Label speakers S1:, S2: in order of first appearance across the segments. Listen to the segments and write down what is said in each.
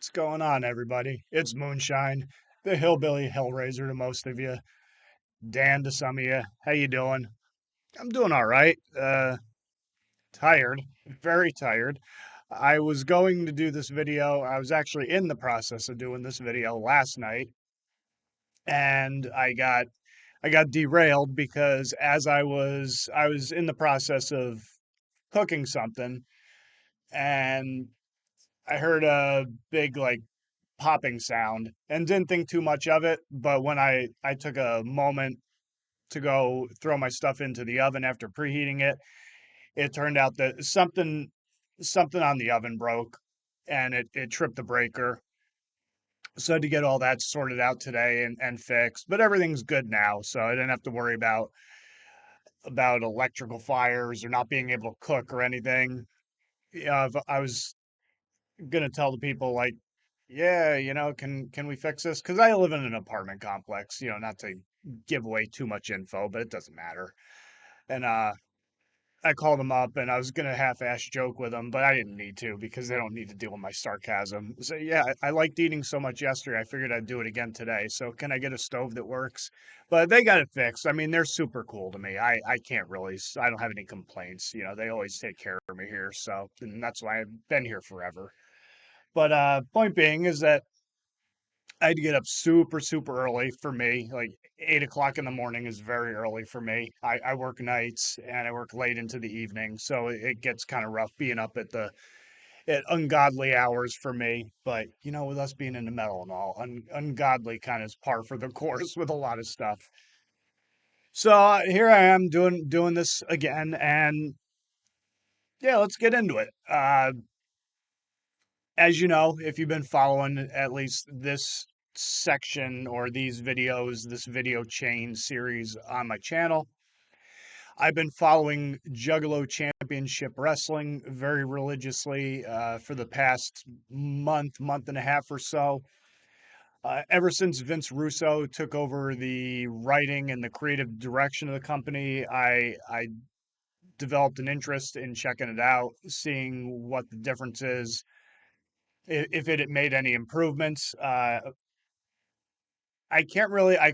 S1: What's going on, everybody? It's Moonshine, the hillbilly hellraiser to most of you. Dan to some of you. How you doing? I'm doing all right. Tired, very tired. I was going to do this video. I was actually in the process of doing this video last night, and I got derailed because as I was in the process of cooking something, and I heard a big popping sound and didn't think too much of it. But when I took a moment to go throw my stuff into the oven after preheating it, it turned out that something on the oven broke and it tripped the breaker. So I had to get all that sorted out today and fixed. But everything's good now, so I didn't have to worry about electrical fires or not being able to cook or anything. Yeah, I was gonna tell the people like, yeah, can we fix this? Because I live in an apartment complex. Not to give away too much info, but it doesn't matter. And I called them up, and I was gonna half-ass joke with them, but I didn't need to because they don't need to deal with my sarcasm. So yeah, I liked eating so much yesterday. I figured I'd do it again today. So can I get a stove that works? But they got it fixed. I mean, they're super cool to me. I can't really. I don't have any complaints. They always take care of me here. So and that's why I've been here forever. But point being is that I had to get up super, super early for me. Like 8 o'clock in the morning is very early for me. I work nights and I work late into the evening, so it gets kind of rough being up at ungodly hours for me. But with us being in the metal and all, ungodly kind of is par for the course with a lot of stuff. So here I am doing this again, and yeah, let's get into it. As you know, if you've been following at least this section or these videos, this video chain series on my channel, I've been following Juggalo Championship Wrestling very religiously for the past month and a half or so. Ever since Vince Russo took over the writing and the creative direction of the company, I developed an interest in checking it out, seeing what the difference is, if it had made any improvements. I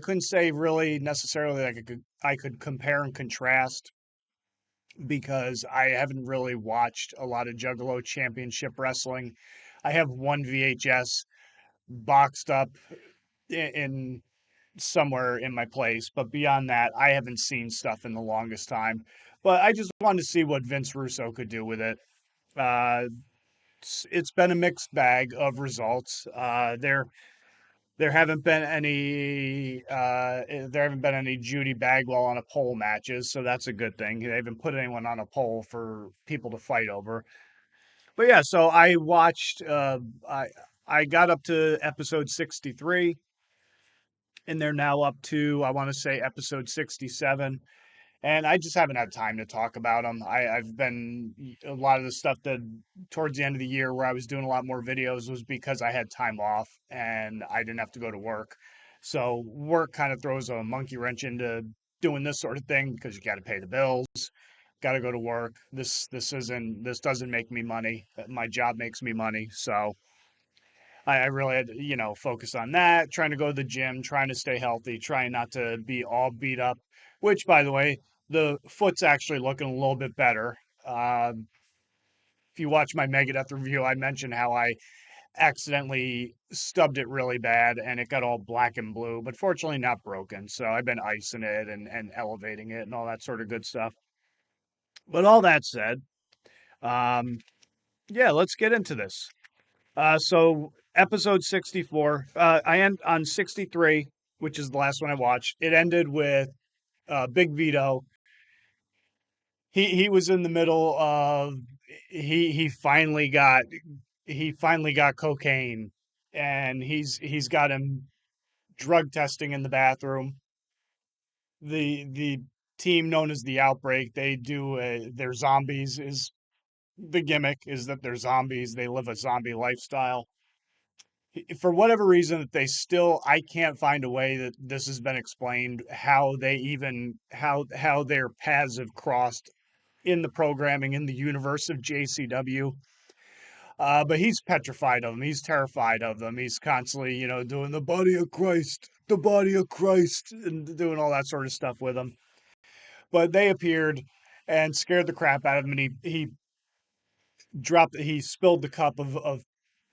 S1: couldn't say really necessarily like I could compare and contrast because I haven't really watched a lot of Juggalo Championship Wrestling. I have one VHS boxed up in somewhere in my place, but beyond that, I haven't seen stuff in the longest time. But I just wanted to see what Vince Russo could do with it. Uh, it's been a mixed bag of results. There haven't been any Judy Bagwell on a pole matches, so that's a good thing. They haven't put anyone on a pole for people to fight over. But yeah, so I got up to episode 63, and they're now up to, I want to say, episode 67. And I just haven't had time to talk about them. I've been a lot of the stuff that towards the end of the year where I was doing a lot more videos was because I had time off and I didn't have to go to work. So work kind of throws a monkey wrench into doing this sort of thing because you got to pay the bills, got to go to work. This doesn't make me money. My job makes me money, so I really had to, focus on that, trying to go to the gym, trying to stay healthy, trying not to be all beat up, which, by the way, the foot's actually looking a little bit better. If you watch my Megadeth review, I mentioned how I accidentally stubbed it really bad and it got all black and blue, but fortunately not broken. So I've been icing it and elevating it and all that sort of good stuff. But all that said, um, yeah, let's get into this. So episode 64, I end on 63, which is the last one I watched. It ended with Big Veto. He was in the middle of he finally got cocaine, and he's got him drug testing in the bathroom. The team known as the Outbreak, they do they're zombies. Is the gimmick is that they're zombies. They live a zombie lifestyle for whatever reason that they still I can't find a way that this has been explained how they even how their paths have crossed in the programming in the universe of JCW. But he's petrified of them. He's terrified of them. He's constantly, doing the body of Christ, and doing all that sort of stuff with them. But they appeared and scared the crap out of him, and he spilled the cup of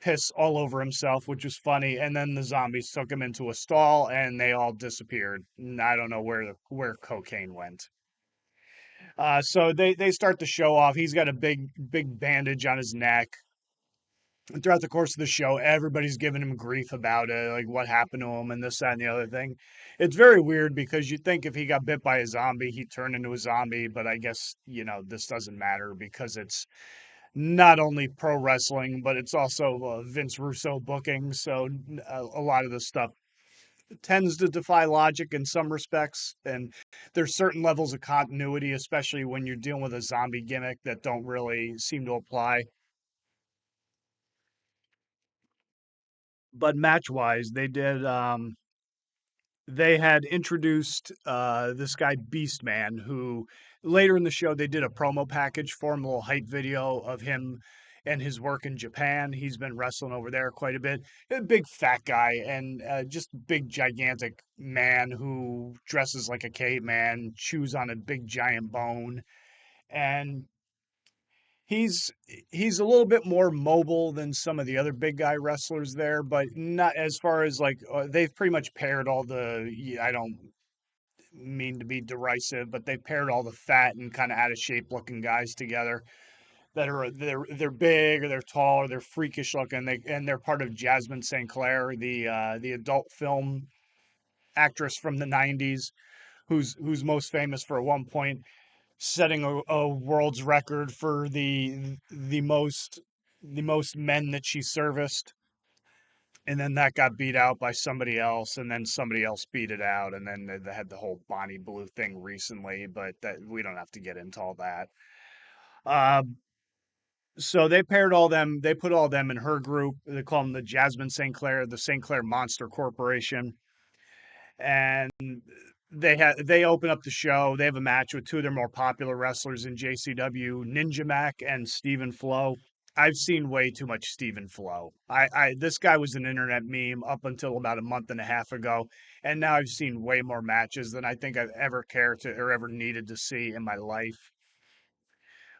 S1: piss all over himself, which was funny. And then the zombies took him into a stall, and they all disappeared. And I don't know where cocaine went. So they start to show off. He's got a big bandage on his neck. And throughout the course of the show, everybody's giving him grief about it, like what happened to him and this, that, and the other thing. It's very weird because you'd think if he got bit by a zombie, he'd turn into a zombie. But I guess, this doesn't matter because it's not only pro wrestling, but it's also Vince Russo booking. So a lot of this stuff tends to defy logic in some respects. And there's certain levels of continuity, especially when you're dealing with a zombie gimmick, that don't really seem to apply. But match wise, they had introduced this guy Beastman, who later in the show they did a promo package for him, a little hype video of him and his work in Japan. He's been wrestling over there quite a bit. A big fat guy and just big gigantic man who dresses like a caveman, chews on a big giant bone, and he's he's a little bit more mobile than some of the other big guy wrestlers there, but not as far as like they've pretty much paired all the. I don't mean to be derisive, but they paired all the fat and kind of out of shape looking guys together that are they're big or they're tall or they're freakish looking. They're part of Jasmine St. Clair, the adult film actress from the '90s, who's most famous for at one point setting a world's record for the most men that she serviced, and then that got beat out by somebody else, and then somebody else beat it out, and then they had the whole Bonnie Blue thing recently, but that we don't have to get into all that. Uh, so they paired all them. They put all them in her group. They call them the Jasmine St. Clair, the St. Clair Monster Corporation, and they open up the show. They have a match with two of their more popular wrestlers in JCW, Ninja Mac and Stephen Flo. I've seen way too much Stephen Flo. This guy was an internet meme up until about a month and a half ago, and now I've seen way more matches than I think I've ever cared to or ever needed to see in my life.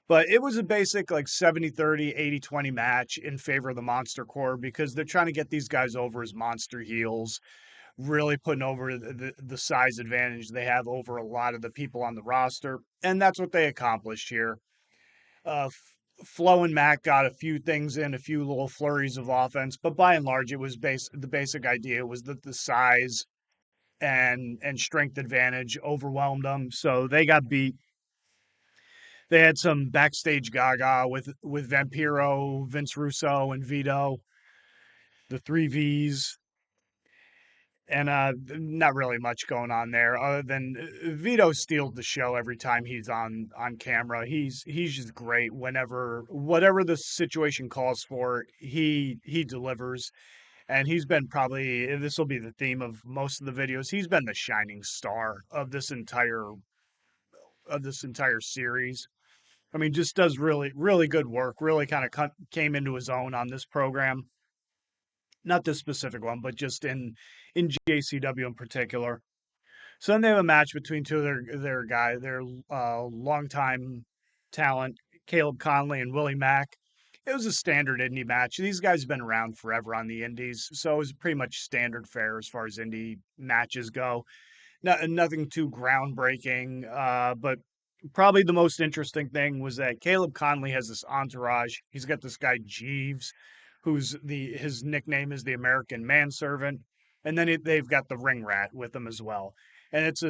S1: But it was a basic like 70-30, 80-20 match in favor of the Monster Corps because they're trying to get these guys over as monster heels, really putting over the size advantage they have over a lot of the people on the roster. And that's what they accomplished here. Flo and Mac got a few things in, a few little flurries of offense, but by and large, it was the basic idea was that the size and strength advantage overwhelmed them. So they got beat. They had some backstage gaga with Vampiro, Vince Russo, and Veto, the three V's, and not really much going on there other than Vito steals the show every time he's on camera. He's just great whenever whatever the situation calls for, he delivers. And he's been probably this will be the theme of most of the videos. He's been the shining star of this entire series. I mean, just does really, really good work. Really kind of came into his own on this program. Not this specific one, but just in JCW in particular. So then they have a match between two of their longtime talent, Caleb Conley and Willie Mack. It was a standard indie match. These guys have been around forever on the indies, so it was pretty much standard fare as far as indie matches go. Nothing too groundbreaking, but probably the most interesting thing was that Caleb Conley has this entourage. He's got this guy Jeeves, his nickname is the American Manservant, and then they've got the Ring Rat with him as well. And it's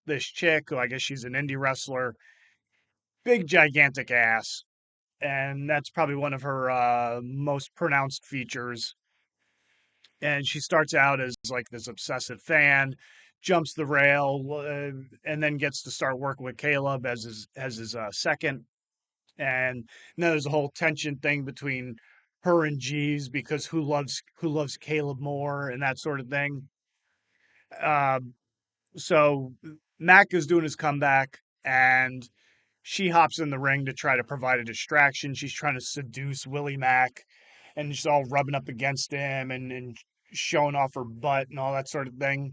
S1: this chick who I guess she's an indie wrestler, big gigantic ass, and that's probably one of her most pronounced features. And she starts out as like this obsessive fan, jumps the rail, and then gets to start working with Caleb as his second. And then there's a whole tension thing between her and Jeeves because who loves Caleb more and that sort of thing. Um, so Mac is doing his comeback, and she hops in the ring to try to provide a distraction. She's trying to seduce Willie Mack, and she's all rubbing up against him and showing off her butt and all that sort of thing.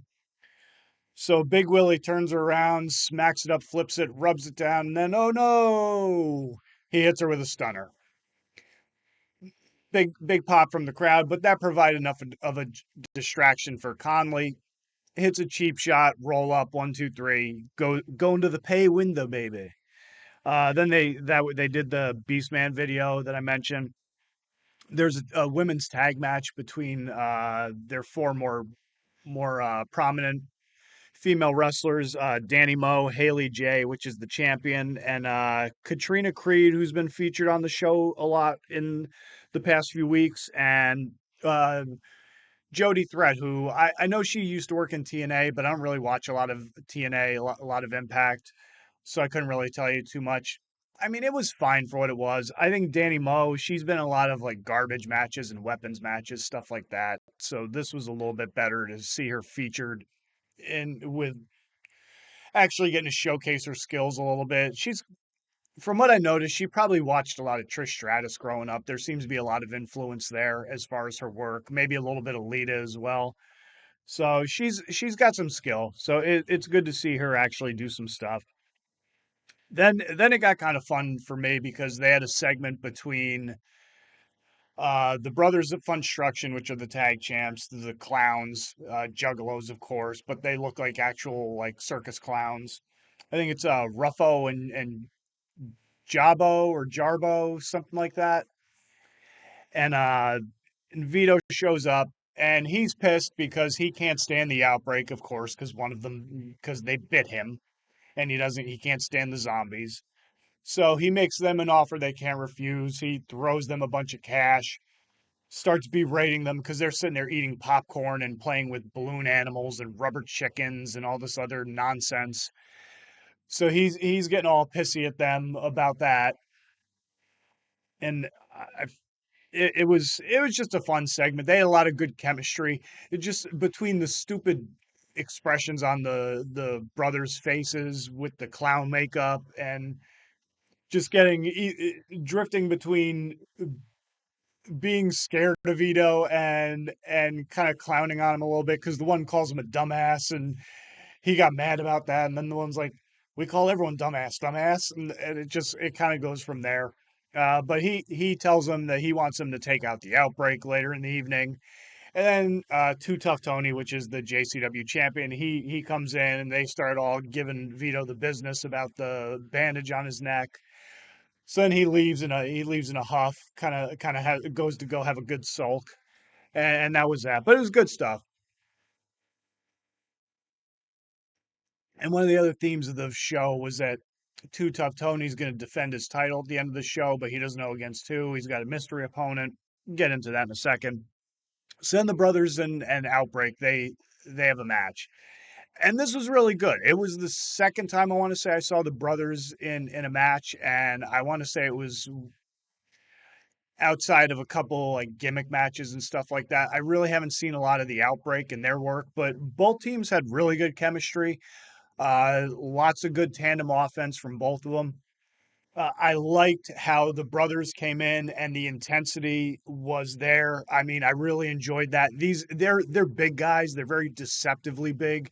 S1: So Big Willie turns her around, smacks it up, flips it, rubs it down, and then, oh no, he hits her with a stunner. Big pop from the crowd, but that provided enough of a distraction for Conley. Hits a cheap shot, roll up, 1, 2, 3, go into the pay window, baby. Then they did the Beastman video that I mentioned. There's a women's tag match between their four more prominent female wrestlers, Danny Moe, Haley J, which is the champion, and Katrina Creed, who's been featured on the show a lot in the past few weeks, and uh, Jody Threat, who I know she used to work in TNA, but I don't really watch a lot of TNA, a lot of Impact, so I couldn't really tell you too much. I mean, it was fine for what it was. I think Danny Moe, she's been in a lot of like garbage matches and weapons matches, stuff like that. So this was a little bit better to see her featured in with actually getting to showcase her skills a little bit. She's, from what I noticed, she probably watched a lot of Trish Stratus growing up. There seems to be a lot of influence there as far as her work, maybe a little bit of Lita as well. So she's got some skill. So it's good to see her actually do some stuff. Then it got kind of fun for me because they had a segment between the brothers of Funstruction, which are the tag champs, the clowns, juggalos, of course, but they look like actual like circus clowns. I think it's Ruffo and Jabo or Jarbo, something like that. And Veto shows up and he's pissed because he can't stand the outbreak, of course, because one of them because they bit him and he can't stand the zombies. So he makes them an offer they can't refuse. He throws them a bunch of cash, starts berating them because they're sitting there eating popcorn and playing with balloon animals and rubber chickens and all this other nonsense. So he's getting all pissy at them about that, and I, it was just a fun segment. They had a lot of good chemistry. It just between the stupid expressions on the brothers' faces with the clown makeup and just drifting between being scared of Vito and kind of clowning on him a little bit because the one calls him a dumbass and he got mad about that, and then the one's like, "We call everyone dumbass," and it kind of goes from there. But he tells him that he wants him to take out the outbreak later in the evening, and then Too Tough Tony, which is the JCW champion, he comes in and they start all giving Vito the business about the bandage on his neck. So then he leaves in a huff, kind of goes to go have a good sulk, and that was that. But it was good stuff. And one of the other themes of the show was that Too Tough Tony's going to defend his title at the end of the show, but he doesn't know against who. He's got a mystery opponent. Get into that in a second. So then the brothers and Outbreak they have a match, and this was really good. It was the second time I want to say I saw the brothers in a match, and I want to say it was outside of a couple like gimmick matches and stuff like that. I really haven't seen a lot of the Outbreak and their work, but both teams had really good chemistry. Lots of good tandem offense from both of them. I liked how the brothers came in and the intensity was there. I mean, I really enjoyed that. They're big guys. They're very deceptively big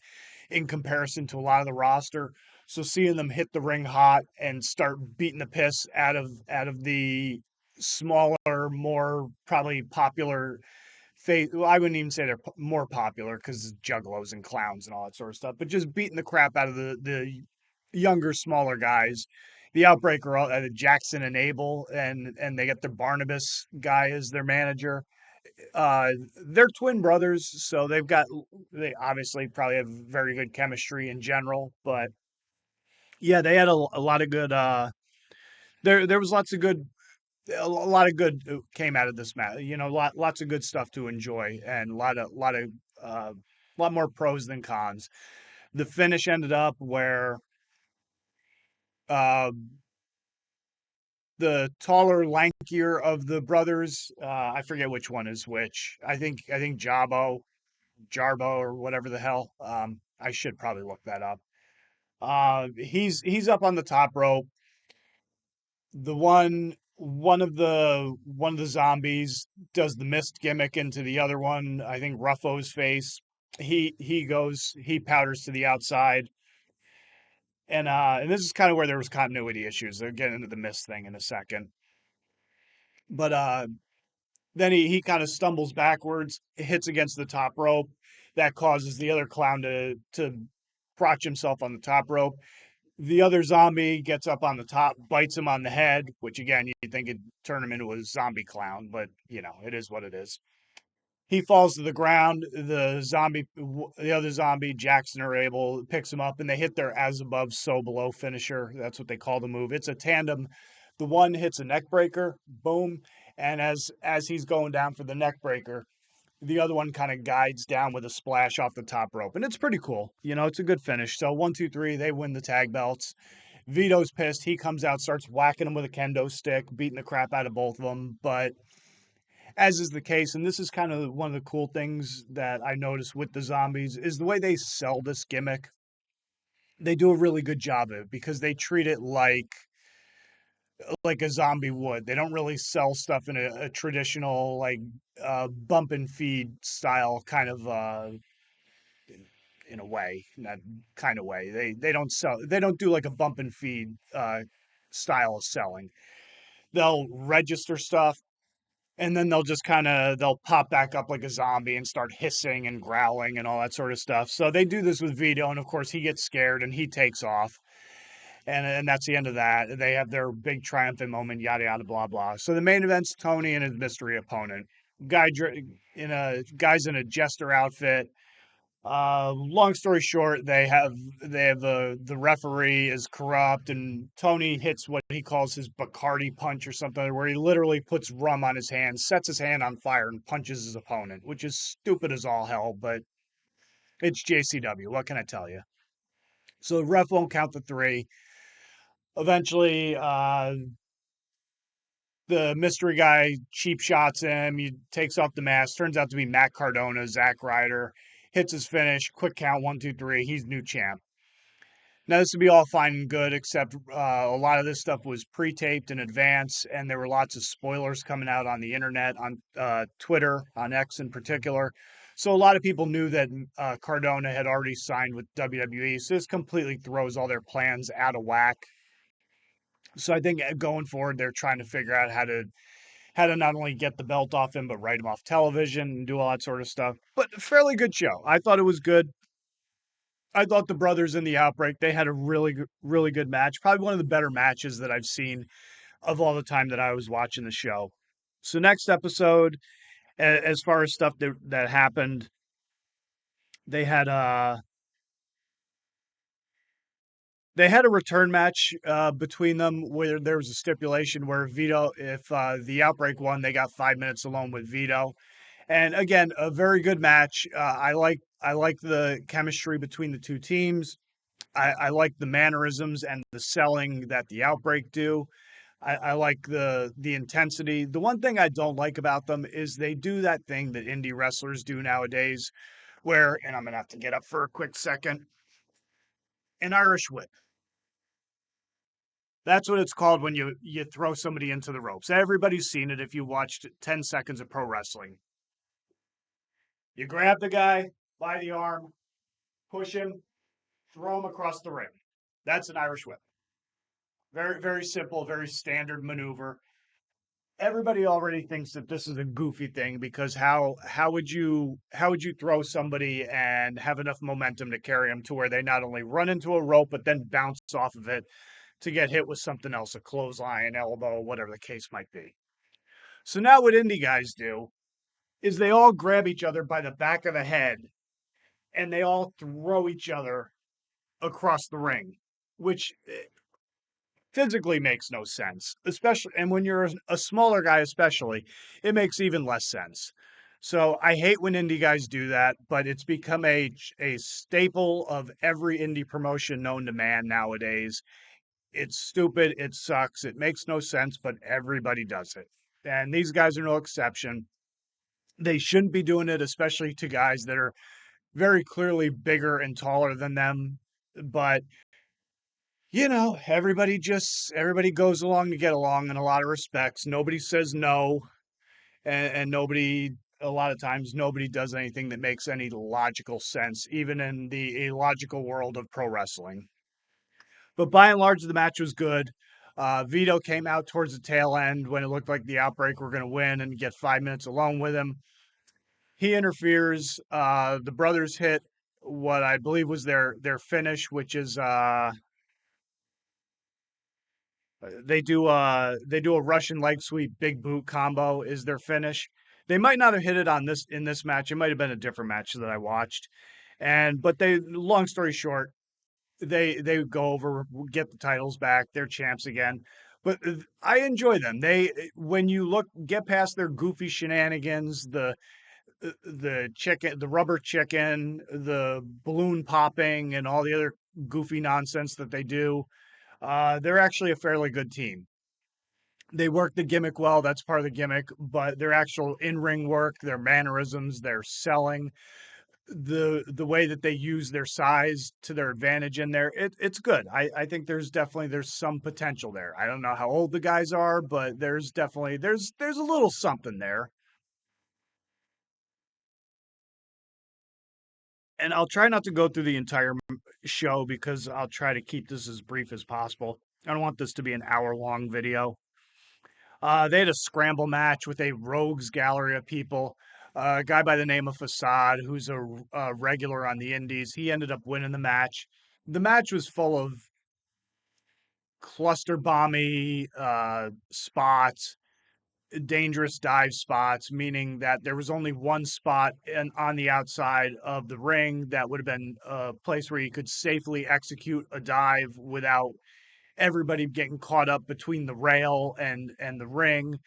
S1: in comparison to a lot of the roster. So seeing them hit the ring hot and start beating the piss out of the smaller, more probably popular face. Well, I wouldn't even say they're more popular because juggalos and clowns and all that sort of stuff, but just beating the crap out of the younger, smaller guys. The Outbreak are all Jackson and Abel, and they got their Barnabas guy as their manager. They're twin brothers, so they obviously probably have very good chemistry in general. But yeah, they had a lot of good. There was lots of good a lot of good came out of this match. Lots of good stuff to enjoy, and a lot more pros than cons. The finish ended up where uh, the taller, lankier of the brothers, I forget which one is which. I think Jarbo, or whatever the hell. I should probably look that up. He's up on the top rope. The one one of the zombies does the mist gimmick into the other one, I think Ruffo's face. He powders to the outside. And this is kind of where there was continuity issues. They'll get into the mist thing in a second. But then he kind of stumbles backwards, hits against the top rope. That causes the other clown to crotch himself on the top rope. The other zombie gets up on the top, bites him on the head, which again, you'd think it'd turn him into a zombie clown, but it is what it is. He falls to the ground. The other zombie, Jackson or Abel, picks him up, and they hit their as above, so below finisher. That's what they call the move. It's a tandem. The one hits a neck breaker, boom, and as he's going down for the neck breaker, the other one kind of guides down with a splash off the top rope, and it's pretty cool. It's a good finish. So 1, 2, 3, they win the tag belts. Vito's pissed. He comes out, starts whacking them with a kendo stick, beating the crap out of both of them, but as is the case, and this is kind of one of the cool things that I noticed with the zombies, is the way they sell this gimmick. They do a really good job of it because they treat it like a zombie would. They don't really sell stuff in a traditional like bump and feed style kind of in a way, not kind of way. They don't do like a bump and feed style of selling. They'll register stuff, and then they'll pop back up like a zombie and start hissing and growling and all that sort of stuff. So they do this with Vito, and of course he gets scared and he takes off, and that's the end of that. They have their big triumphant moment, yada yada blah blah. So the main event's Tony and his mystery opponent. Guy's in a jester outfit. Long story short, they have the referee is corrupt, and Tony hits what he calls his Bacardi punch or something, where he literally puts rum on his hand, sets his hand on fire, and punches his opponent, which is stupid as all hell, but it's JCW. What can I tell you? So the ref won't count the three. Eventually, the mystery guy cheap shots him. He takes off the mask. Turns out to be Matt Cardona, Zack Ryder. Hits his finish. Quick count, 1, 2, 3. He's new champ. Now, this would be all fine and good, except a lot of this stuff was pre-taped in advance, and there were lots of spoilers coming out on the internet, on Twitter, on X in particular. So a lot of people knew that Cardona had already signed with WWE. So this completely throws all their plans out of whack. So I think going forward, they're trying to figure out how to not only get the belt off him, but write him off television and do all that sort of stuff. But a fairly good show. I thought it was good. I thought the brothers in the Outbreak, they had a really good match. Probably one of the better matches that I've seen of all the time that I was watching the show. So next episode, as far as stuff that happened, they had a return match between them where there was a stipulation where Vito, if the Outbreak won, they got 5 minutes alone with Vito. And again, a very good match. I like the chemistry between the two teams. I like the mannerisms and the selling that the Outbreak do. I like the intensity. The one thing I don't like about them is they do that thing that indie wrestlers do nowadays, where, and I'm gonna have to get up for a quick second, an Irish whip. That's what it's called when you throw somebody into the ropes. Everybody's seen it if you watched 10 seconds of pro wrestling. You grab the guy by the arm, push him, throw him across the ring. That's an Irish whip. Very, very simple, very standard maneuver. Everybody already thinks that this is a goofy thing because how would you throw somebody and have enough momentum to carry them to where they not only run into a rope but then bounce off of it to get hit with something else, a clothesline, elbow, whatever the case might be. So now what indie guys do is they all grab each other by the back of the head and they all throw each other across the ring, which physically makes no sense, especially, and when you're a smaller guy especially, it makes even less sense. So I hate when indie guys do that, but it's become a staple of every indie promotion known to man nowadays. It's stupid, it sucks, it makes no sense, but everybody does it. And these guys are no exception. They shouldn't be doing it, especially to guys that are very clearly bigger and taller than them. But everybody goes along to get along in a lot of respects. Nobody says no, and nobody a lot of times nobody does anything that makes any logical sense, even in the illogical world of pro wrestling. But by and large, the match was good. Veto came out towards the tail end when it looked like the Outbreak were going to win and get 5 minutes alone with him. He interferes. The brothers hit what I believe was their finish, which is they do a Russian leg sweep big boot combo is their finish. They might not have hit it on this in this match. It might have been a different match that I watched. But they long story short, they go over, get the titles back, they're champs again. But I enjoy them. They when you get past their goofy shenanigans, the chicken, the rubber chicken, the balloon popping, and all the other goofy nonsense that they do, they're actually a fairly good team. They work the gimmick well. That's part of the gimmick, but their actual in-ring work, their mannerisms, their selling, the way that they use their size to their advantage in there, it's good. I think there's some potential there. I don't know how old the guys are, but there's definitely there's a little something there. And I'll try not to go through the entire show because I'll try to keep this as brief as possible. I don't want this to be an hour-long video. They had a scramble match with a rogues gallery of people. A guy by the name of Facade, who's a regular on the Indies, he ended up winning the match. The match was full of cluster bomby spots, dangerous dive spots, meaning that there was only one spot on the outside of the ring that would have been a place where you could safely execute a dive without everybody getting caught up between the rail and the ring.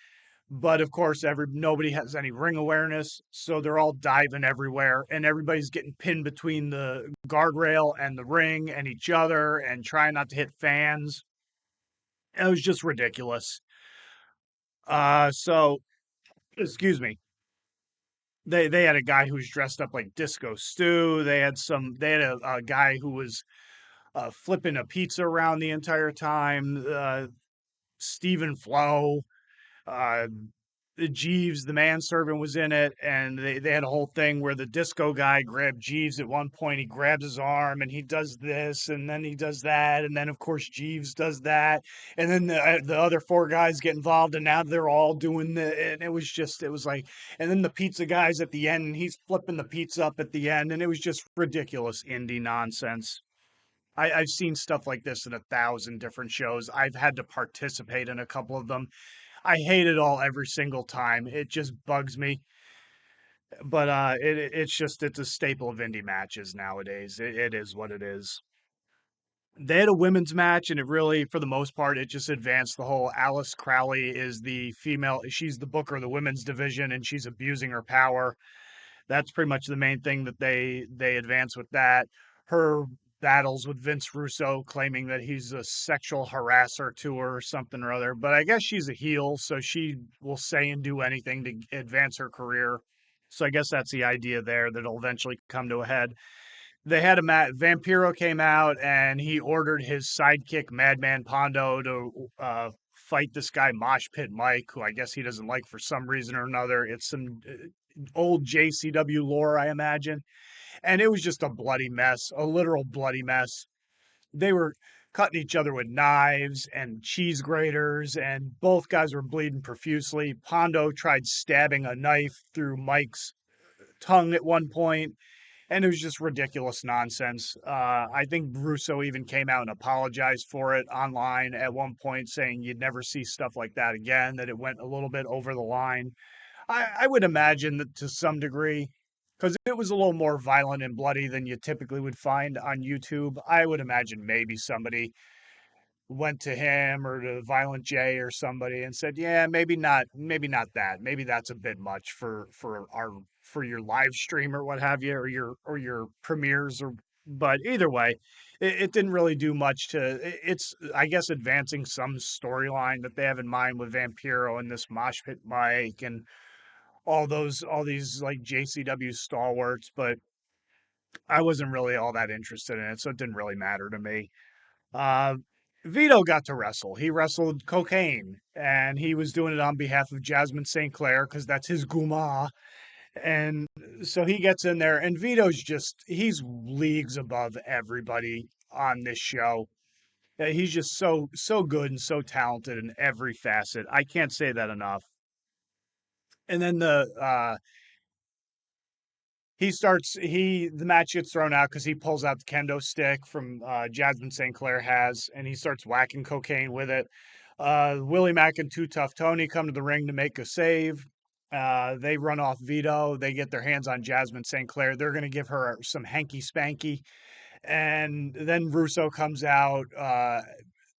S1: But of course, nobody has any ring awareness, so they're all diving everywhere, and everybody's getting pinned between the guardrail and the ring and each other, and trying not to hit fans. It was just ridiculous. So excuse me. They had a guy who was dressed up like Disco Stew. They had a guy who was flipping a pizza around the entire time. Stephen Flo. Uh, Jeeves, the manservant, was in it, and they had a whole thing where the disco guy grabbed Jeeves at one point. He grabs his arm, and he does this, and then he does that, and then of course Jeeves does that, and then the other four guys get involved, and now they're all doing and it was like, and then the pizza guy's at the end, and he's flipping the pizza up at the end, and it was just ridiculous indie nonsense. I've seen stuff like this in 1,000 different shows. I've had to participate in a couple of them. I hate it all every single time. It just bugs me. But it's a staple of indie matches nowadays. It is what it is. They had a women's match, and it really, for the most part, it just advanced the whole Alice Crowley is the female. She's the booker of the women's division, and she's abusing her power. That's pretty much the main thing that they advance with that. Her battles with Vince Russo, claiming that he's a sexual harasser to her or something or other. But I guess she's a heel, so she will say and do anything to advance her career. So I guess that's the idea there that'll eventually come to a head. They had a match. Vampiro came out and he ordered his sidekick Madman Pondo to fight this guy Mosh Pit Mike, who I guess he doesn't like for some reason or another. It's some old JCW lore, I imagine. And it was just a bloody mess, a literal bloody mess. They were cutting each other with knives and cheese graters, and both guys were bleeding profusely. Pondo tried stabbing a knife through Mike's tongue at one point, and it was just ridiculous nonsense. I think Russo even came out and apologized for it online at one point, saying you'd never see stuff like that again, that it went a little bit over the line. I would imagine that to some degree, because it was a little more violent and bloody than you typically would find on YouTube. I would imagine maybe somebody went to him or to Violent J or somebody and said, "Yeah, maybe not that. Maybe that's a bit much for your live stream or what have you, or your premieres or." But either way, it didn't really do much to. It's I guess advancing some storyline that they have in mind with Vampiro and this Mosh Pit Mike and all these like JCW stalwarts, but I wasn't really all that interested in it, so it didn't really matter to me. Veto got to wrestle. He wrestled cocaine, and he was doing it on behalf of Jasmine St. Clair because that's his guma. And so he gets in there, and Vito's he's leagues above everybody on this show. He's just so good and so talented in every facet. I can't say that enough. And then the match gets thrown out because he pulls out the kendo stick from Jasmine St. Clair has, and he starts whacking cocaine with it. Willie Mack and Too Tough Tony come to the ring to make a save. They run off Vito. They get their hands on Jasmine St. Clair. They're going to give her some hanky spanky. And then Russo comes out,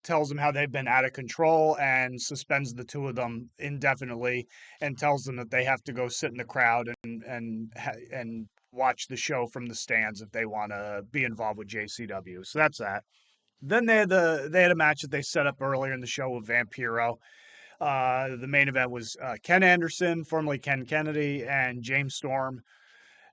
S1: tells them how they've been out of control and suspends the two of them indefinitely and tells them that they have to go sit in the crowd and watch the show from the stands if they want to be involved with JCW. So that's that. Then they had a match that they set up earlier in the show with Vampiro. The main event was Ken Anderson, formerly Ken Kennedy, and James Storm.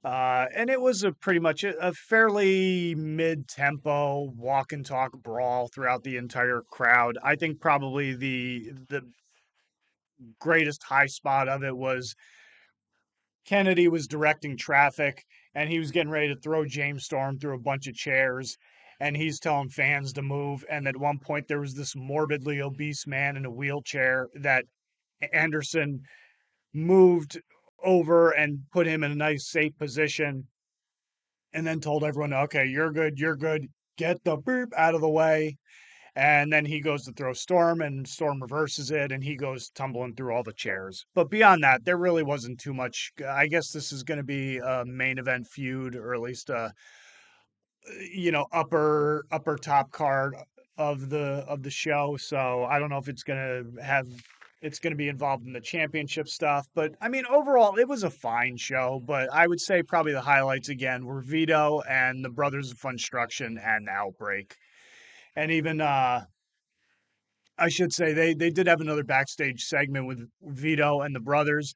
S1: And it was a pretty much a fairly mid-tempo walk and talk brawl throughout the entire crowd. I think probably the greatest high spot of it was Kennedy was directing traffic and he was getting ready to throw James Storm through a bunch of chairs and he's telling fans to move. And at one point there was this morbidly obese man in a wheelchair that Anderson moved over and put him in a nice safe position and then told everyone, okay, you're good, get the beep out of the way. And then he goes to throw Storm, and Storm reverses it, and he goes tumbling through all the chairs. But beyond that, there really wasn't too much. I guess this is going to be a main event feud, or at least a upper top card of the show. So I don't know if it's going to be involved in the championship stuff. But I mean, overall, it was a fine show. But I would say probably the highlights again were Vito and the Brothers of Funstruction and Outbreak. And even I should say they did have another backstage segment with Vito and the brothers,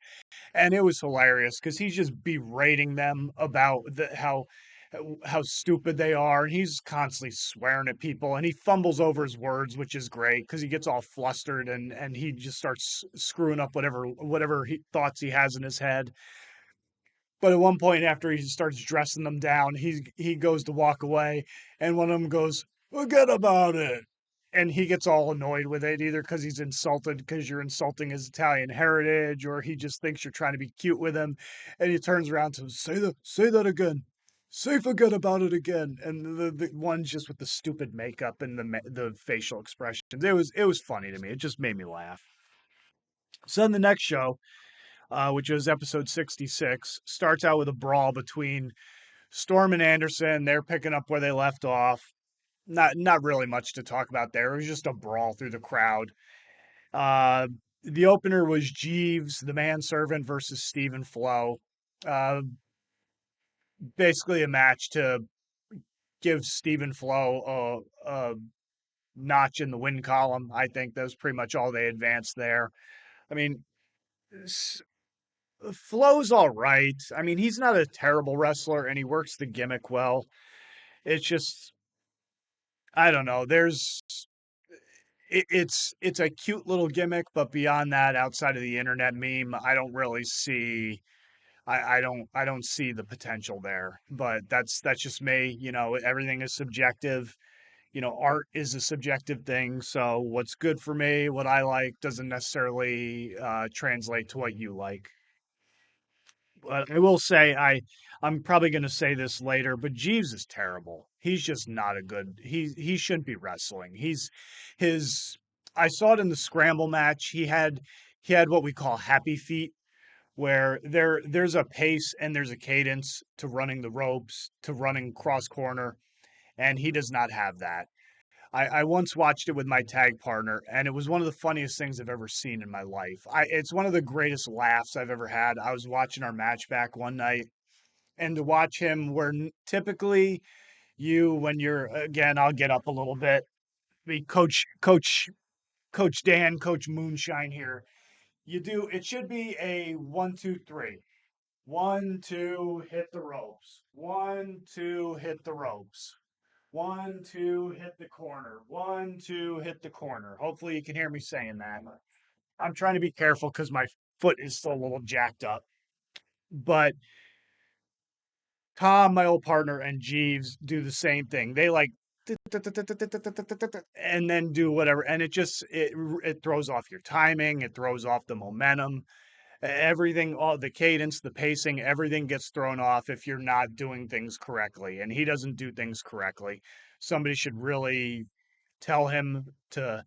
S1: and it was hilarious because he's just berating them about how stupid they are, and he's constantly swearing at people, and he fumbles over his words, which is great because he gets all flustered and he just starts screwing up whatever thoughts he has in his head. But at one point, after he starts dressing them down, he goes to walk away, and one of them goes, "Forget about it." And he gets all annoyed with it, either because he's insulted because you're insulting his Italian heritage, or he just thinks you're trying to be cute with him. And he turns around to say that again, say forget about it again. And the one's just with the stupid makeup and the facial expressions. It was funny to me. It just made me laugh. So then the next show, which was episode 66, starts out with a brawl between Storm and Anderson. They're picking up where they left off. Not really much to talk about there. It was just a brawl through the crowd. Uh, the opener was Jeeves, the manservant, versus Stephen Flo. Uh, Basically a match to give Stephen Flo a notch in the win column. I think that was pretty much all they advanced there. I mean, Flo's all right. I mean, he's not a terrible wrestler and he works the gimmick well. It's just I don't know. It's a cute little gimmick, but beyond that, outside of the internet meme, I don't really see I don't see the potential there. But that's just me. Everything is subjective. Art is a subjective thing. So what's good for me, what I like, doesn't necessarily translate to what you like. But I will say I'm probably going to say this later, but Jeeves is terrible. He's just not a good. He shouldn't be wrestling. His I saw it in the scramble match. He had what we call happy feet, where there's a pace and there's a cadence to running the ropes, to running cross corner, and he does not have that. I once watched it with my tag partner, and it was one of the funniest things I've ever seen in my life. It's one of the greatest laughs I've ever had. I was watching our match back one night, and to watch him, where typically when you're again, I'll get up a little bit. Be Coach Dan, Coach Moonshine here. It should be a 1, 2, 3. 1, 2, hit the ropes. 1, 2, hit the ropes. 1, 2, hit the corner. 1, 2, hit the corner. Hopefully you can hear me saying that. I'm trying to be careful because my foot is still a little jacked up. But Tom, my old partner, and Jeeves do the same thing. They like and then do whatever, and it throws off your timing, it throws off the momentum, everything, all the cadence, the pacing, everything gets thrown off if you're not doing things correctly. And he doesn't do things correctly. Somebody should really tell him to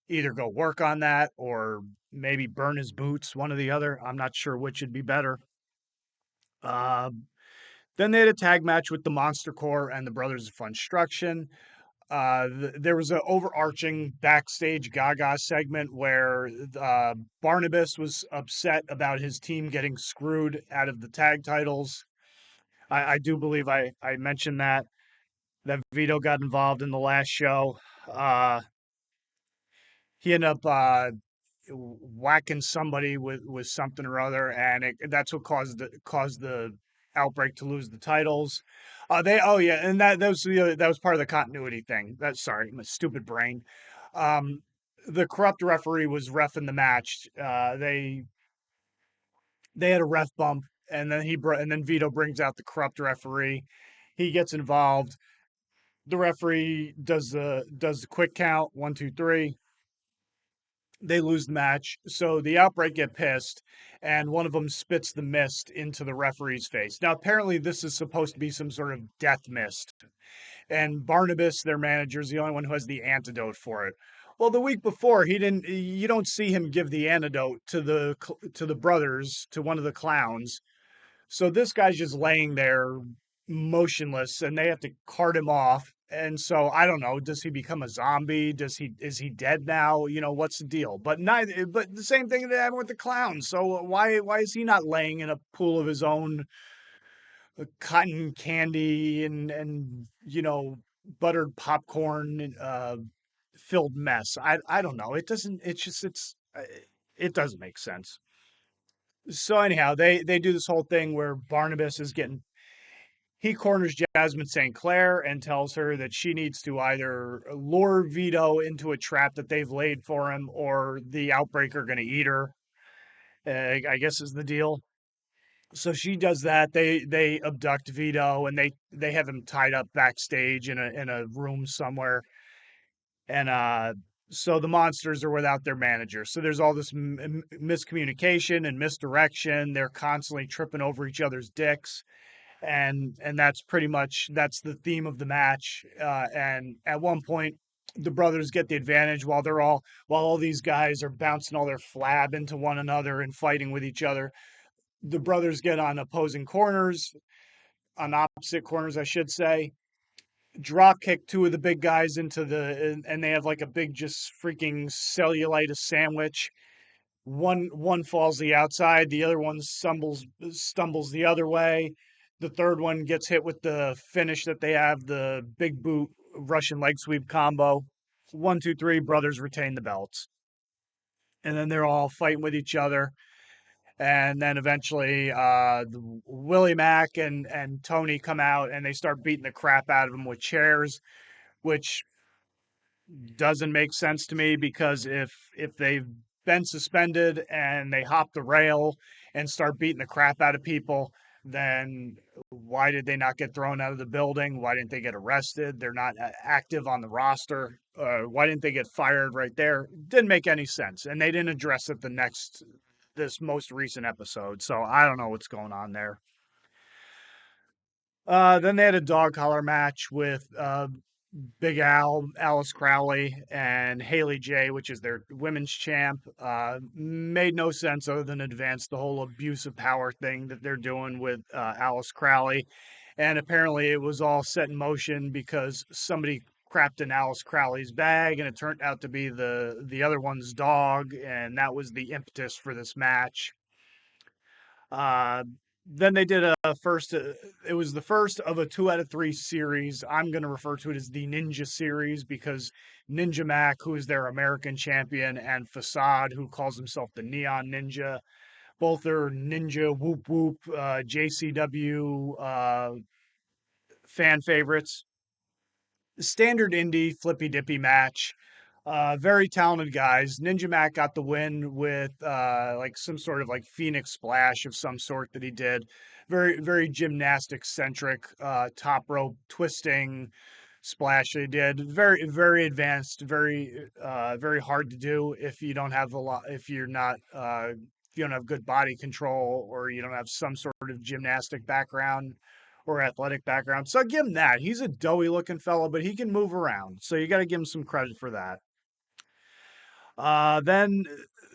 S1: either go work on that or maybe burn his boots, one or the other. I'm not sure which would be better. Uh, then they had a tag match with the Monster Corps and the Brothers of Funstruction. There was an overarching backstage Gaga segment where Barnabas was upset about his team getting screwed out of the tag titles. I do believe I mentioned that Veto got involved in the last show. Uh, he ended up whacking somebody with something or other, and that's what caused the outbreak to lose the titles. They oh yeah, and that was part of the continuity thing. That's sorry, my stupid brain. Um, the corrupt referee was reffing the match. They had a ref bump, and then Vito brings out the corrupt referee. He gets involved. The referee does the quick count 1, 2, 3. They lose the match. So the outbreak get pissed, and one of them spits the mist into the referee's face. Now, apparently, this is supposed to be some sort of death mist, and Barnabas, their manager, is the only one who has the antidote for it. Well, the week before, he didn't. You don't see him give the antidote to the brothers, to one of the clowns. So this guy's just laying there motionless and they have to cart him off. And so I don't know, does he become a zombie? Is he dead now? What's the deal? But the same thing that happened with the clown. So why is he not laying in a pool of his own cotton candy and buttered popcorn filled mess? I don't know. It doesn't make sense. So anyhow, they do this whole thing where Barnabas is getting he corners Jasmine St. Clair and tells her that she needs to either lure Vito into a trap that they've laid for him or the outbreak are going to eat her. I guess is the deal. So she does that. They abduct Vito and they have him tied up backstage in a room somewhere. And so the monsters are without their manager. So there's all this miscommunication and misdirection. They're constantly tripping over each other's dicks and that's the theme of the match. And at one point, the brothers get the advantage while all these guys are bouncing all their flab into one another and fighting with each other. The brothers get on opposite corners, I should say. Drop kick two of the big guys and they have like a big just freaking cellulitis sandwich. One falls the outside, the other one stumbles the other way. The third one gets hit with the finish that they have, the big boot Russian leg sweep combo. 1, 2, 3, brothers retain the belts. And then they're all fighting with each other. And then eventually Willie Mack and Tony come out and they start beating the crap out of them with chairs, which doesn't make sense to me because if they've been suspended and they hop the rail and start beating the crap out of people, then why did they not get thrown out of the building? Why didn't they get arrested? They're not active on the roster. Why didn't they get fired right there? Didn't make any sense, and they didn't address it this most recent episode. So I don't know what's going on there. Then they had a dog collar match with Big Al, Alice Crowley, and Haley J, which is their women's champ. Made no sense other than advance the whole abuse of power thing that they're doing with Alice Crowley. And apparently it was all set in motion because somebody crapped in Alice Crowley's bag and it turned out to be the other one's dog. And that was the impetus for this match. Uh, then they did a first. It was the first of a 2 out of 3 series. I'm going to refer to it as the Ninja series because Ninja Mac, who is their American champion, and Facade, who calls himself the Neon Ninja, both are Ninja Whoop Whoop JCW fan favorites. standard indie flippy dippy match. Very talented guys. Ninja Mac got the win with like some sort of like Phoenix splash of some sort that he did. Very gymnastic centric top rope twisting splash they did. Very advanced. Very hard to do if you don't have a lot. If you're not. If you don't have good body control or you don't have some sort of gymnastic background or athletic background. So I give him that. He's a doughy looking fellow, but he can move around. So you got to give him some credit for that. Uh, then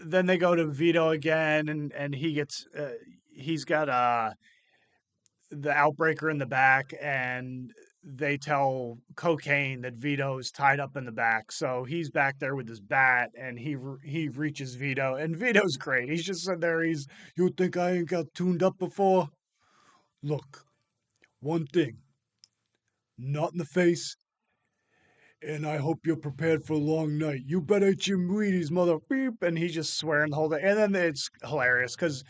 S1: then they go to Veto again, and he's got the Outbreaker in the back, and they tell Cocaine that Vito's tied up in the back, so he's back there with his bat, and he reaches Veto, and Vito's great. He's just sitting there. You think I ain't got tuned up before? Look, one thing, not in the face, and I hope you're prepared for a long night. You better eat your Wheaties, mother beep. And he's just swearing the whole day. And then it's hilarious because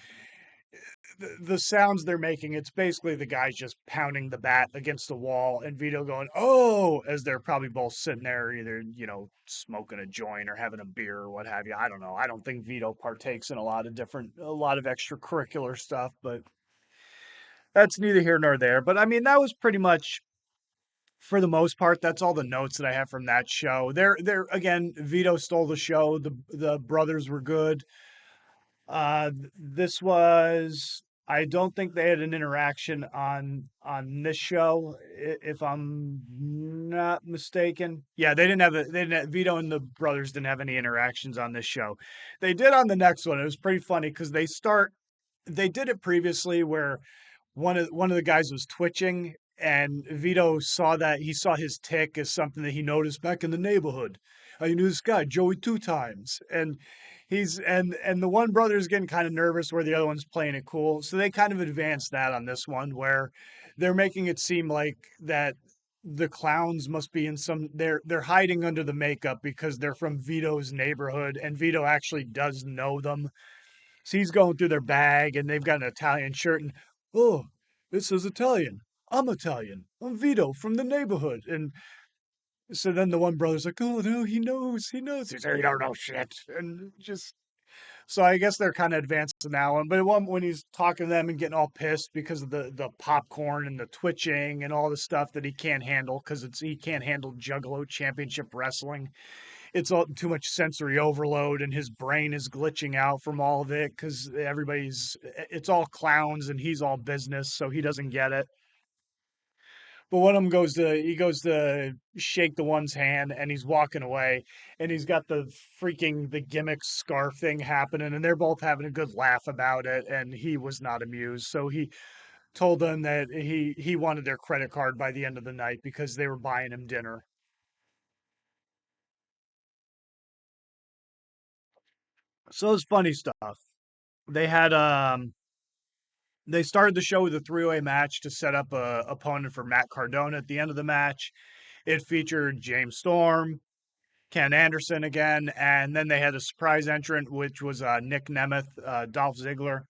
S1: the sounds they're making, it's basically the guys just pounding the bat against the wall and Vito going, oh, as they're probably both sitting there either, smoking a joint or having a beer or what have you. I don't know. I don't think Vito partakes in a lot of extracurricular stuff, but that's neither here nor there. But I mean, that was pretty much for the most part, that's all the notes that I have from that show. There again, Vito stole the show. The brothers were good. This was. I don't think they had an interaction on this show, if I'm not mistaken. Yeah, they didn't have Vito and the brothers didn't have any interactions on this show. They did on the next one. It was pretty funny because they did it previously where one of the guys was twitching and Vito saw that he saw his tick as something that he noticed back in the neighborhood. I knew this guy, Joey, two times. And the one brother is getting kind of nervous where the other one's playing it cool. So they kind of advanced that on this one where they're making it seem like that the clowns must be in some they're hiding under the makeup because they're from Vito's neighborhood and Vito actually does know them. So he's going through their bag and they've got an Italian shirt and, oh, it says Italian. I'm Italian. I'm Vito from the neighborhood. And so then the one brother's like, oh no, he knows. He knows. He's like, you don't know shit. And just so I guess they're kind of advanced in that one. But when he's talking to them and getting all pissed because of the popcorn and the twitching and all the stuff that he can't handle because he can't handle Juggalo Championship Wrestling, it's all too much sensory overload and his brain is glitching out from all of it because it's all clowns and he's all business, so he doesn't get it. But one of them goes to shake the one's hand and he's walking away and he's got the gimmick scarf thing happening and they're both having a good laugh about it and he was not amused. So he told them that he wanted their credit card by the end of the night because they were buying him dinner. So it's funny stuff. They had they started the show with a three-way match to set up a opponent for Matt Cardona at the end of the match. It featured James Storm, Ken Anderson again, and then they had a surprise entrant, which was Nick Nemeth, Dolph Ziggler.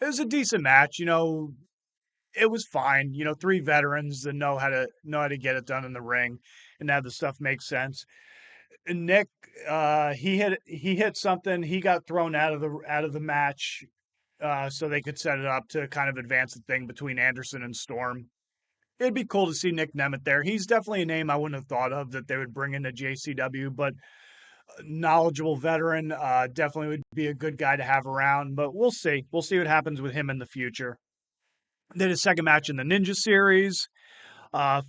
S1: It was a decent match, It was fine, three veterans that know how to get it done in the ring, and have the stuff make sense. And Nick, he hit something. He got thrown out of the match, so they could set it up to kind of advance the thing between Anderson and Storm. It'd be cool to see Nick Nemeth there. He's definitely a name I wouldn't have thought of that they would bring into JCW, but knowledgeable veteran, definitely would be a good guy to have around. But we'll see. We'll see what happens with him in the future. They did a second match in the Ninja Series.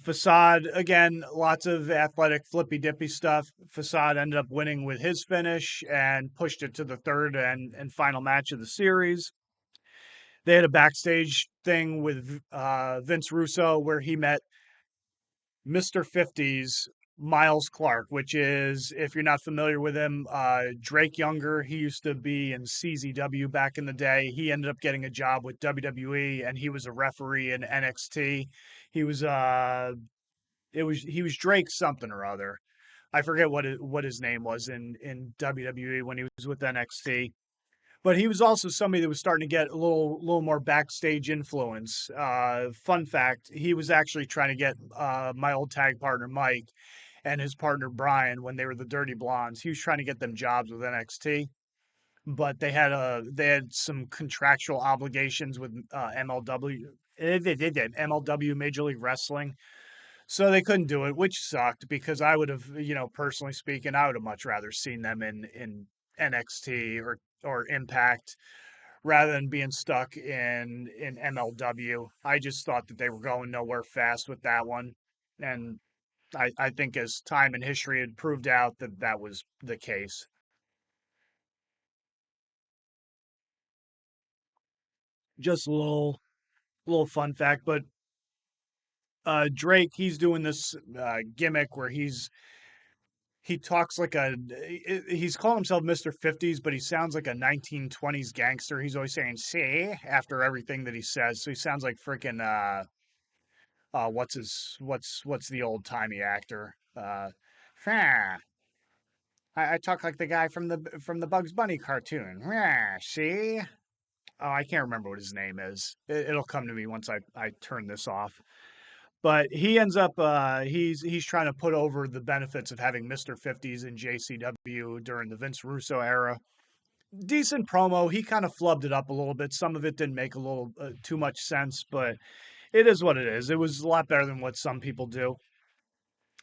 S1: Facade, again, lots of athletic flippy dippy stuff. Facade ended up winning with his finish and pushed it to the third and final match of the series. They had a backstage thing with Vince Russo where he met Mr. 50s Miles Clark, which is, if you're not familiar with him, Drake Younger. He used to be in CZW back in the day. He ended up getting a job with WWE, and he was a referee in NXT. He was he was Drake something or other. I forget what his name was in WWE when he was with NXT. but he was also somebody that was starting to get a little more backstage influence. Fun fact: he was actually trying to get my old tag partner Mike and his partner Brian when they were the Dirty Blondes. He was trying to get them jobs with NXT, but they had some contractual obligations with MLW Major League Wrestling, so they couldn't do it, which sucked because I would have, personally speaking, I would have much rather seen them in NXT or Impact rather than being stuck in MLW. I just thought that they were going nowhere fast with that one, and I think as time and history had proved out that that was the case. Just a little fun fact, but Drake, he's doing this gimmick where he talks like he's calling himself Mr. 50s, but he sounds like a 1920s gangster. He's always saying "see" after everything that he says, so he sounds like freaking what's the old timey actor? "Huh, I talk like the guy from the Bugs Bunny cartoon. See." Oh, I can't remember what his name is. It'll come to me once I turn this off. But he ends up he's trying to put over the benefits of having Mr. 50s in JCW during the Vince Russo era. Decent promo. He kind of flubbed it up a little bit. Some of it didn't make a little too much sense, but it is what it is. It was a lot better than what some people do.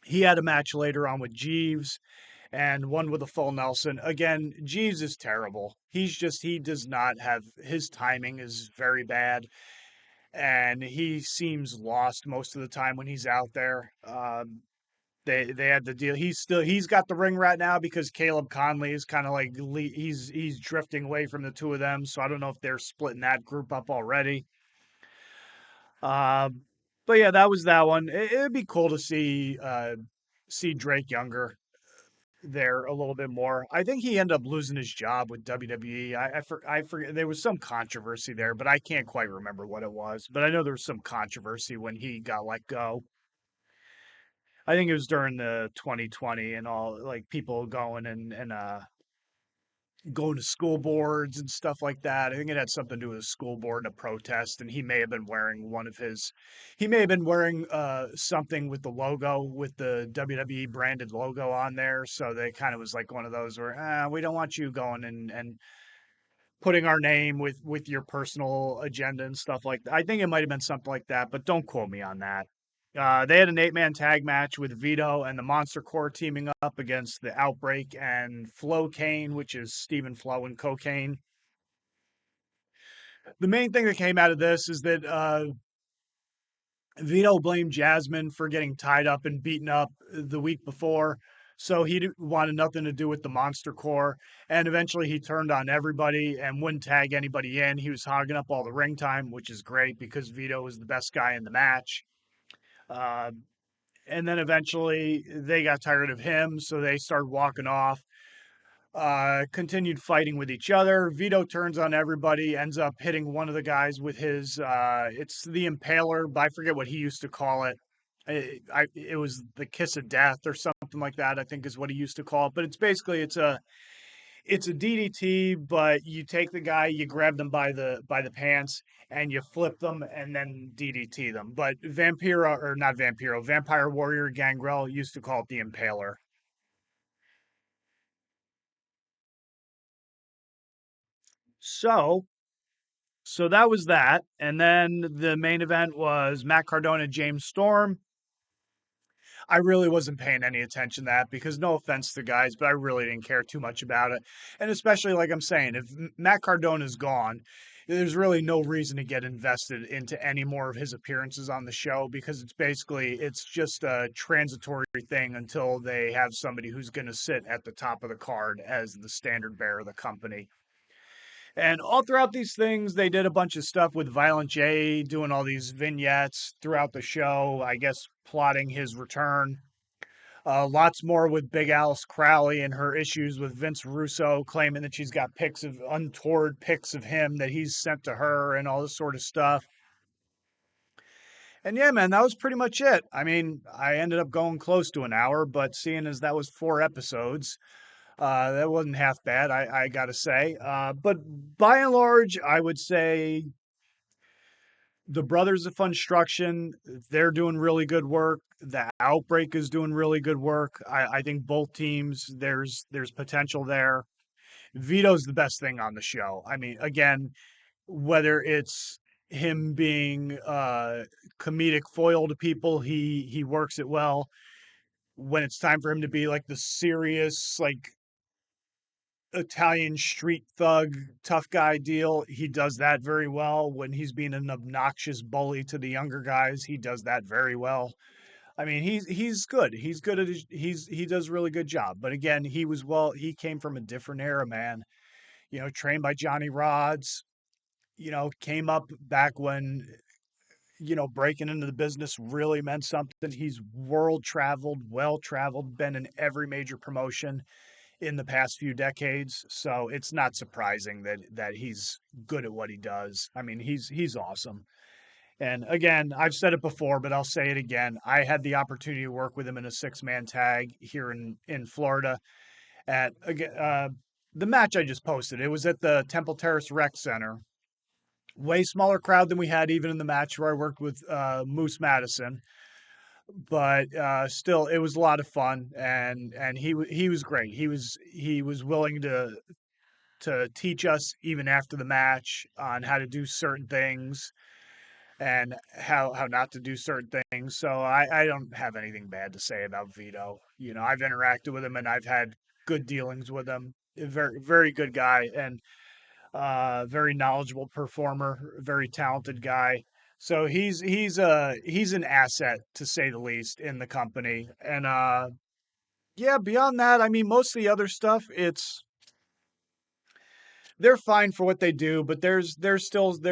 S1: He had a match later on with Jeeves and one with a full Nelson. Again, Jeeves is terrible. He does not have, his timing is very bad, and he seems lost most of the time when he's out there. They had the deal. He's got the ring right now because Caleb Conley is kind of like he's drifting away from the two of them. So I don't know if they're splitting that group up already. Uh, but yeah, that was that one. It'd be cool to see Drake Younger there a little bit more. I think he ended up losing his job with WWE. I forget, there was some controversy there, but I can't quite remember what it was. But I know there was some controversy when he got let go. I think it was during the 2020 and all, like people going and going to school boards and stuff like that. I think it had something to do with a school board and a protest, and he may have been wearing he may have been wearing something with the logo, with the WWE branded logo on there. So they kind of was like one of those where we don't want you going and putting our name with your personal agenda and stuff like that. I think it might have been something like that, but don't quote me on that. They had an 8-man tag match with Veto and the Monster Core teaming up against the Outbreak and Flo Kane, which is Stephen Flo and Cocaine. The main thing that came out of this is that Vito blamed Jasmine for getting tied up and beaten up the week before. So he wanted nothing to do with the Monster Core. And eventually he turned on everybody and wouldn't tag anybody in. He was hogging up all the ring time, which is great because Vito was the best guy in the match. Uh, and then eventually they got tired of him. So they started walking off. Continued fighting with each other. Vito turns on everybody, ends up hitting one of the guys with his, it's the Impaler, but I forget what he used to call it. It was the Kiss of Death or something like that, I think is what he used to call it. But it's basically, it's a DDT, but you take the guy, you grab them by the pants, and you flip them and then DDT them. But Vampiro, or not Vampiro, Vampire Warrior Gangrel used to call it the Impaler. So So that was that. And then the main event was Matt Cardona, James Storm. I really wasn't paying any attention to that because no offense to guys, but I really didn't care too much about it. And especially like I'm saying, if Matt Cardona's gone, there's really no reason to get invested into any more of his appearances on the show because it's just a transitory thing until they have somebody who's going to sit at the top of the card as the standard bearer of the company. And all throughout these things, they did a bunch of stuff with Violent J, doing all these vignettes throughout the show, I guess plotting his return. Lots more with Big Alice Crowley and her issues with Vince Russo, claiming that she's got untoward pics of him that he's sent to her and all this sort of stuff. And yeah, man, that was pretty much it. I mean, I ended up going close to an hour, but seeing as that was 4 episodes, That wasn't half bad, I gotta say. But by and large, I would say the Brothers of Funstruction, they're doing really good work. The Outbreak is doing really good work. I think both teams, there's potential there. Vito's the best thing on the show. I mean, again, whether it's him being comedic foil to people, he works it well. When it's time for him to be like the serious, like Italian street thug, tough guy deal, he does that very well. When he's being an obnoxious bully to the younger guys, he does that very well. I mean, he's good. He's good at he does a really good job. But again, he came from a different era, man. Trained by Johnny Rods, came up back when, breaking into the business really meant something. He's world traveled, well traveled, been in every major promotion in the past few decades. So it's not surprising that he's good at what he does. I mean, he's awesome. And again, I've said it before, but I'll say it again. I had the opportunity to work with him in a 6-man tag here in Florida at the match I just posted. It was at the Temple Terrace Rec Center. Way smaller crowd than we had even in the match where I worked with Moose Madison, but still, it was a lot of fun, and he was great. He was willing to teach us even after the match on how to do certain things and how not to do certain things. So I don't have anything bad to say about Vito. I've interacted with him and I've had good dealings with him. A very very good guy and very knowledgeable performer, very talented guy. So he's an asset to say the least in the company. And yeah, beyond that, I mean, most of the other stuff, they're fine for what they do, but there's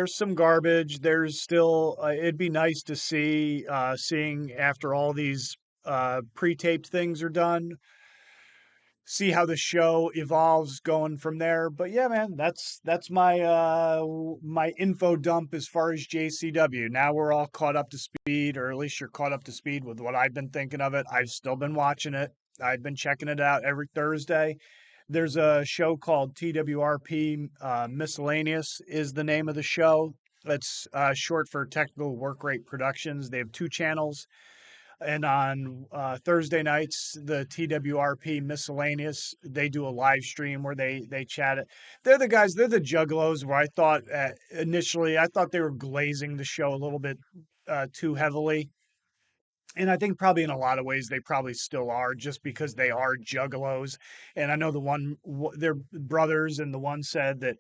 S1: some garbage. There's still it'd be nice to seeing after all these pre-taped things are done, see how the show evolves going from there. But yeah, man, that's my info dump as far as JCW. Now we're all caught up to speed, or at least you're caught up to speed with what I've been thinking of it. I've still been watching it. I've been checking it out every Thursday. There's a show called TWRP, Miscellaneous is the name of the show. It's short for Technical Work Rate Productions. They have two channels. And on Thursday nights, the TWRP Miscellaneous, they do a live stream where they chat it. They're the guys, they're the Juggalos where I thought initially, I thought they were glazing the show a little bit too heavily. And I think probably in a lot of ways they probably still are, just because they are Juggalos. And I know they're brothers, and the one said that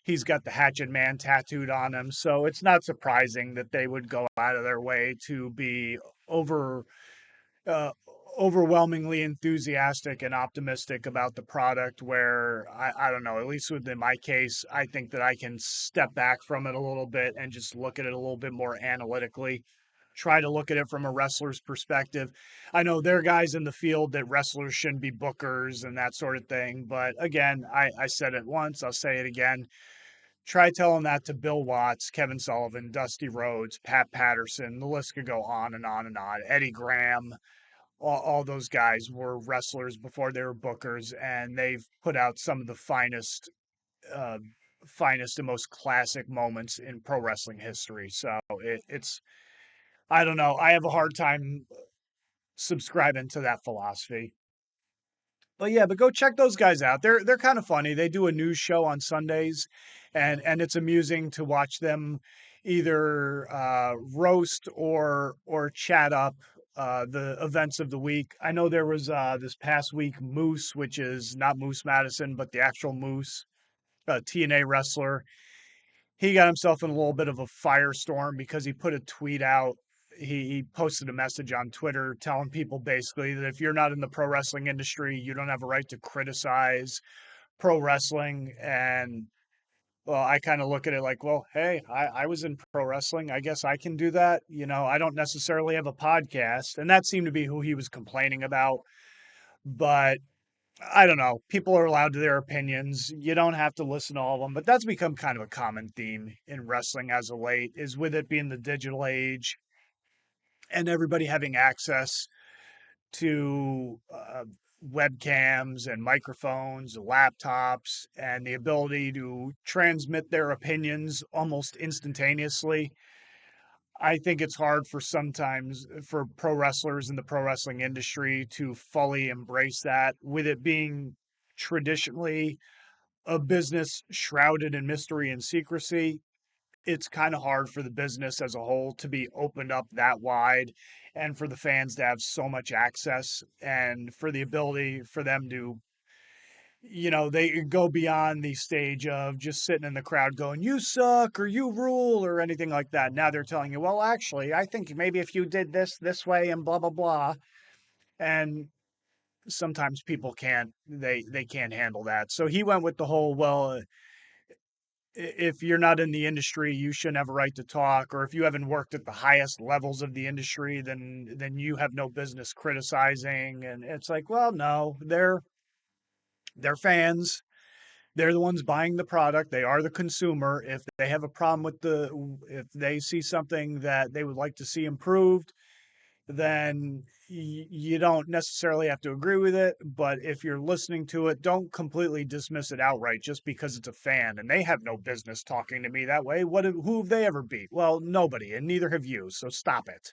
S1: he's got the Hatchet Man tattooed on him. So it's not surprising that they would go out of their way to be over uh, overwhelmingly enthusiastic and optimistic about the product. Where I don't know, at least within my case, I think that I can step back from it a little bit and just look at it a little bit more analytically, try to look at it from a wrestler's perspective. I know there are guys in the field that wrestlers shouldn't be bookers and that sort of thing. But again, I said it once, I'll say it again. Try telling that to Bill Watts, Kevin Sullivan, Dusty Rhodes, Pat Patterson. The list could go on and on and on. Eddie Graham, all those guys were wrestlers before they were bookers, and they've put out some of the uh, finest and most classic moments in pro wrestling history. So it's I don't know. I have a hard time subscribing to that philosophy. But yeah, but go check those guys out. They're kind of funny. They do a news show on Sundays, and it's amusing to watch them either roast or chat up the events of the week. I know there was this past week Moose, which is not Moose Madison, but the actual Moose, TNA wrestler. He got himself in a little bit of a firestorm because he put a tweet out. He posted a message on Twitter telling people basically that if you're not in the pro wrestling industry, you don't have a right to criticize pro wrestling. And well, I kind of look at it like, well, hey, I was in pro wrestling. I guess I can do that. I don't necessarily have a podcast. And that seemed to be who he was complaining about. But I don't know. People are allowed to their opinions. You don't have to listen to all of them, but that's become kind of a common theme in wrestling as of late, is with it being the digital age and everybody having access to webcams and microphones, laptops, and the ability to transmit their opinions almost instantaneously. I think it's hard for sometimes for pro wrestlers in the pro wrestling industry to fully embrace that, with it being traditionally a business shrouded in mystery and secrecy. It's kind of hard for the business as a whole to be opened up that wide, and for the fans to have so much access, and for the ability for them to, they go beyond the stage of just sitting in the crowd going, you suck or you rule or anything like that. Now they're telling you, well, actually, I think maybe if you did this way and blah, blah, blah. And sometimes people they can't handle that. So he went with the whole, well, if you're not in the industry, you shouldn't have a right to talk, or if you haven't worked at the highest levels of the industry, then you have no business criticizing. And it's like, well, no, they're fans. They're the ones buying the product. They are the consumer. If they have a problem with if they see something that they would like to see improved, then you don't necessarily have to agree with it. But if you're listening to it, don't completely dismiss it outright just because it's a fan and they have no business talking to me that way. Who have they ever beat? Well, nobody, and neither have you. So stop it.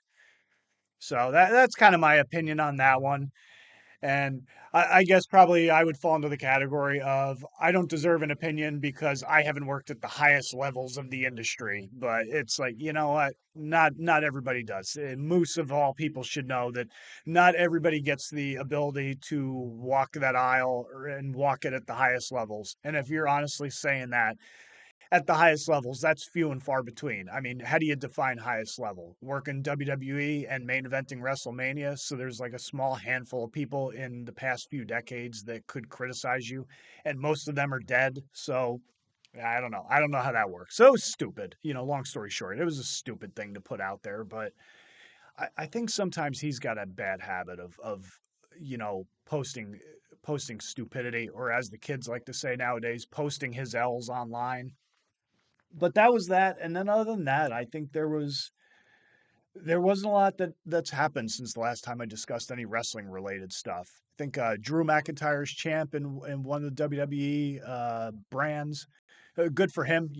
S1: So that's kind of my opinion on that one. And I guess probably I would fall into the category of I don't deserve an opinion because I haven't worked at the highest levels of the industry. But it's like, you know what? Not everybody does. Moose of all people should know that not everybody gets the ability to walk that aisle and walk it at the highest levels. And if you're honestly saying that, at the highest levels, that's few and far between. I mean, how do you define highest level? Working WWE and main eventing WrestleMania, so there's like a small handful of people in the past few decades that could criticize you, and most of them are dead. So I don't know. I don't know how that works. So it was stupid. Long story short, it was a stupid thing to put out there, but I think sometimes he's got a bad habit of posting stupidity, or as the kids like to say nowadays, posting his L's online. But that was that. And then other than that, I think there wasn't a lot that's happened since the last time I discussed any wrestling related stuff. I think Drew McIntyre's champ in one of the WWE brands. Good for him.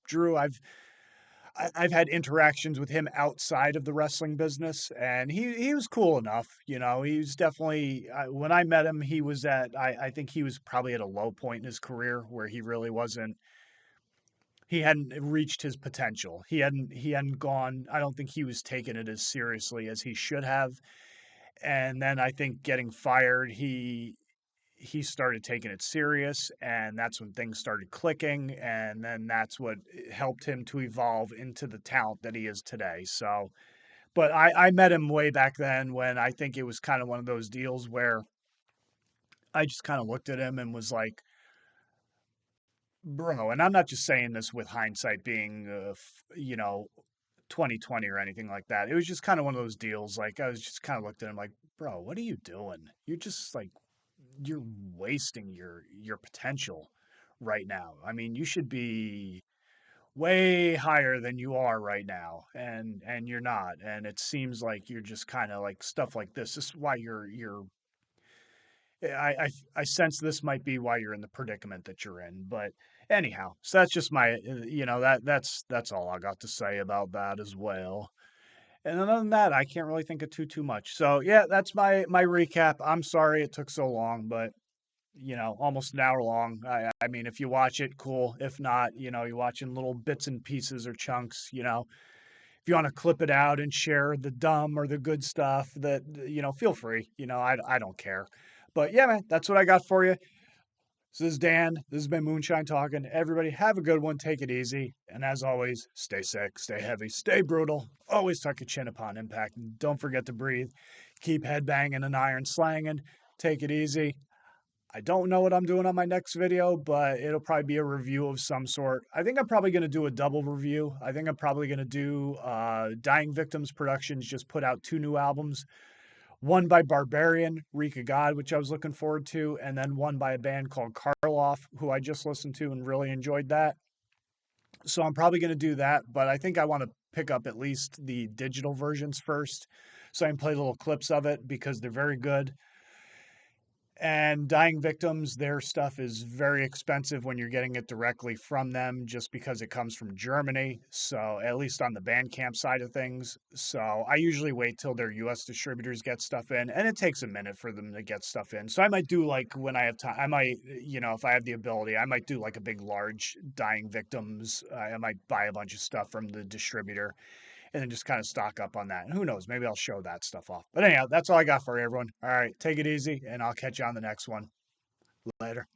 S1: Drew, I've had interactions with him outside of the wrestling business, and he was cool enough. He was definitely, when I met him, he was I think he was probably at a low point in his career where he really wasn't, he hadn't reached his potential. He hadn't gone, I don't think he was taking it as seriously as he should have. And then I think getting fired, he started taking it serious, and that's when things started clicking, and then that's what helped him to evolve into the talent that he is today. So, but I met him way back then when I think it was kind of one of those deals where I just kind of looked at him and was like, bro, and I'm not just saying this with hindsight being, 2020 or anything like that. It was just kind of one of those deals. Like I was just kind of looked at him like, bro, what are you doing? You're just like, you're wasting your potential right now. I mean, you should be way higher than you are right now, and you're not. And it seems like you're just kind of like stuff like this. This is why you're I sense this might be why you're in the predicament that you're in. But anyhow, so that's just my, that's all I got to say about that as well. And other than that, I can't really think of too much. So yeah, that's my recap. I'm sorry it took so long, but almost an hour long. I mean, if you watch it, cool. If not, you're watching little bits and pieces or chunks. If you want to clip it out and share the dumb or the good stuff, that feel free. I don't care. But yeah, man, that's what I got for you. So this is Dan. This has been Moonshine Talking. Everybody have a good one. Take it easy. And as always, stay sick, stay heavy, stay brutal. Always tuck your chin upon impact. And don't forget to breathe. Keep head banging and iron slanging. Take it easy. I don't know what I'm doing on my next video, but it'll probably be a review of some sort. I think I'm probably going to do a double review. I think I'm probably going to do Dying Victims Productions just put out 2 new albums. One by Barbarian, Reek of God, which I was looking forward to, and then one by a band called Karloff, who I just listened to and really enjoyed that. So I'm probably going to do that, but I think I want to pick up at least the digital versions first so I can play little clips of it because they're very good. And dying victims, their stuff is very expensive when you're getting it directly from them just because it comes from Germany. So, at least on the Bandcamp side of things. So, I usually wait till their US distributors get stuff in, and it takes a minute for them to get stuff in. So, I might do like when I have time, I might, if I have the ability, I might do like a big, large dying victims. I might buy a bunch of stuff from the distributor and then just kind of stock up on that. And who knows? Maybe I'll show that stuff off. But anyhow, that's all I got for you, everyone. All right, take it easy, and I'll catch you on the next one. Later.